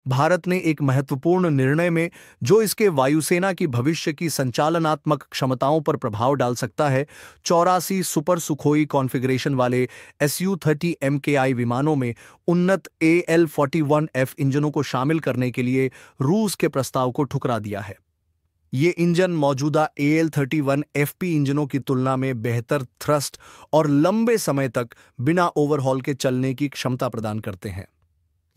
भारत ने एक महत्वपूर्ण निर्णय में, जो इसके वायुसेना की भविष्य की संचालनात्मक क्षमताओं पर प्रभाव डाल सकता है, 84 सुपर सुखोई कॉन्फ़िगरेशन वाले SU-30 MKI विमानों में उन्नत AL-41F इंजनों को शामिल करने के लिए रूस के प्रस्ताव को ठुकरा दिया है। ये इंजन मौजूदा AL-31FP इंजनों की तुलना में बेहतर थ्रस्ट और लंबे समय तक बिना ओवरहॉल के चलने की क्षमता प्रदान करते हैं।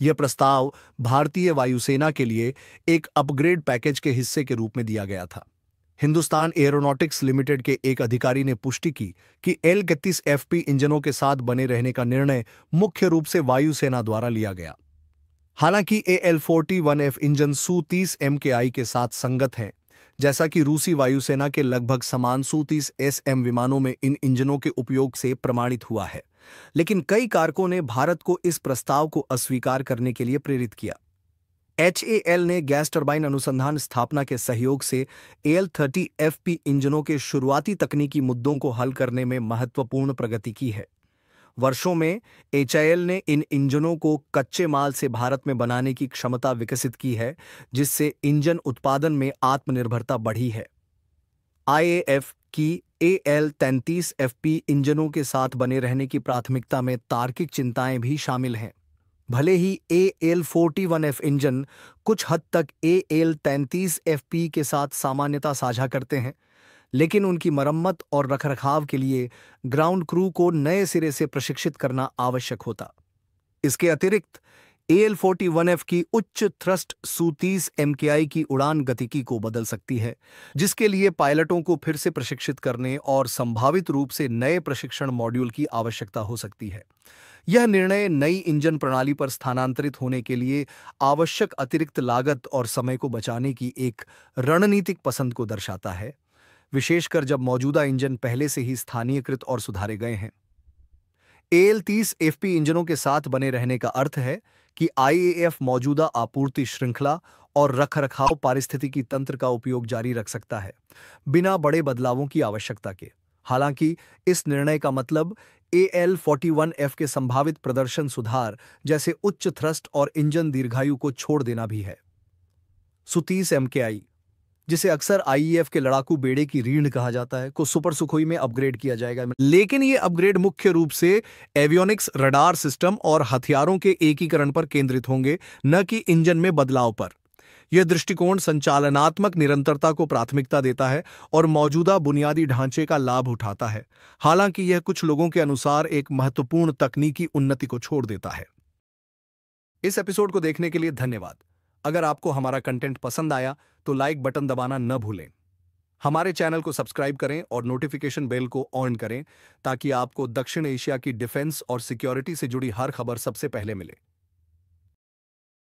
यह प्रस्ताव भारतीय वायुसेना के लिए एक अपग्रेड पैकेज के हिस्से के रूप में दिया गया था। हिंदुस्तान एरोनॉटिक्स लिमिटेड के एक अधिकारी ने पुष्टि की कि L-31FP इंजनों के साथ बने रहने का निर्णय मुख्य रूप से वायुसेना द्वारा लिया गया। हालांकि AL-41F इंजन Su-30 MKI के साथ संगत हैं, जैसा कि रूसी वायुसेना के लगभग समान Su-30 SM विमानों में इन इंजनों के उपयोग से प्रमाणित हुआ है, लेकिन कई कारकों ने भारत को इस प्रस्ताव को अस्वीकार करने के लिए प्रेरित किया। HAL ने गैस टरबाइन अनुसंधान स्थापना के सहयोग से AL-30FP इंजनों के शुरुआती तकनीकी मुद्दों को हल करने में महत्वपूर्ण प्रगति की है। वर्षों में HAL ने इन इंजनों को कच्चे माल से भारत में बनाने की क्षमता विकसित की है, जिससे इंजन उत्पादन में आत्मनिर्भरता बढ़ी है। IAF की AL-33FP इंजनों के साथ बने रहने की प्राथमिकता में तार्किक चिंताएं भी शामिल हैं। भले ही AL-41F इंजन कुछ हद तक AL-33FP के साथ सामान्यता साझा करते हैं, लेकिन उनकी मरम्मत और रखरखाव के लिए ग्राउंड क्रू को नए सिरे से प्रशिक्षित करना आवश्यक होता। इसके अतिरिक्त AL-41F की उच्च थ्रस्ट Su-30 MKI की उड़ान गतिकी को बदल सकती है, जिसके लिए पायलटों को फिर से प्रशिक्षित करने और संभावित रूप से नए प्रशिक्षण मॉड्यूल की आवश्यकता हो सकती है। यह निर्णय नई इंजन प्रणाली पर स्थानांतरित होने के लिए आवश्यक अतिरिक्त लागत और समय को बचाने की एक रणनीतिक पसंद को दर्शाता है, विशेषकर जब मौजूदा इंजन पहले से ही स्थानीयकृत और सुधारे गए हैं। AL-30FP इंजनों के साथ बने रहने का अर्थ है कि IAF मौजूदा आपूर्ति श्रृंखला और रखरखाव पारिस्थितिकी तंत्र का उपयोग जारी रख सकता है, बिना बड़े बदलावों की आवश्यकता के। हालांकि इस निर्णय का मतलब AL-41F के संभावित प्रदर्शन सुधार, जैसे उच्च थ्रस्ट और इंजन दीर्घायु को छोड़ देना भी है। Su-30 MKI, जिसे अक्सर IEF के लड़ाकू बेड़े की रीढ़ कहा जाता है, को सुपर सुखोई में अपग्रेड किया जाएगा, लेकिन ये अपग्रेड मुख्य रूप से एवियोनिक्स, रडार सिस्टम और हथियारों के एकीकरण पर केंद्रित होंगे, न कि इंजन में बदलाव पर। यह दृष्टिकोण संचालनात्मक निरंतरता को प्राथमिकता देता है और मौजूदा बुनियादी ढांचे का लाभ उठाता है, हालांकि यह कुछ लोगों के अनुसार एक महत्वपूर्ण तकनीकी उन्नति को छोड़ देता है। इस एपिसोड को देखने के लिए धन्यवाद। अगर आपको हमारा कंटेंट पसंद आया तो लाइक बटन दबाना न भूलें। हमारे चैनल को सब्सक्राइब करें और नोटिफिकेशन बेल को ऑन करें, ताकि आपको दक्षिण एशिया की डिफेंस और सिक्योरिटी से जुड़ी हर खबर सबसे पहले मिले।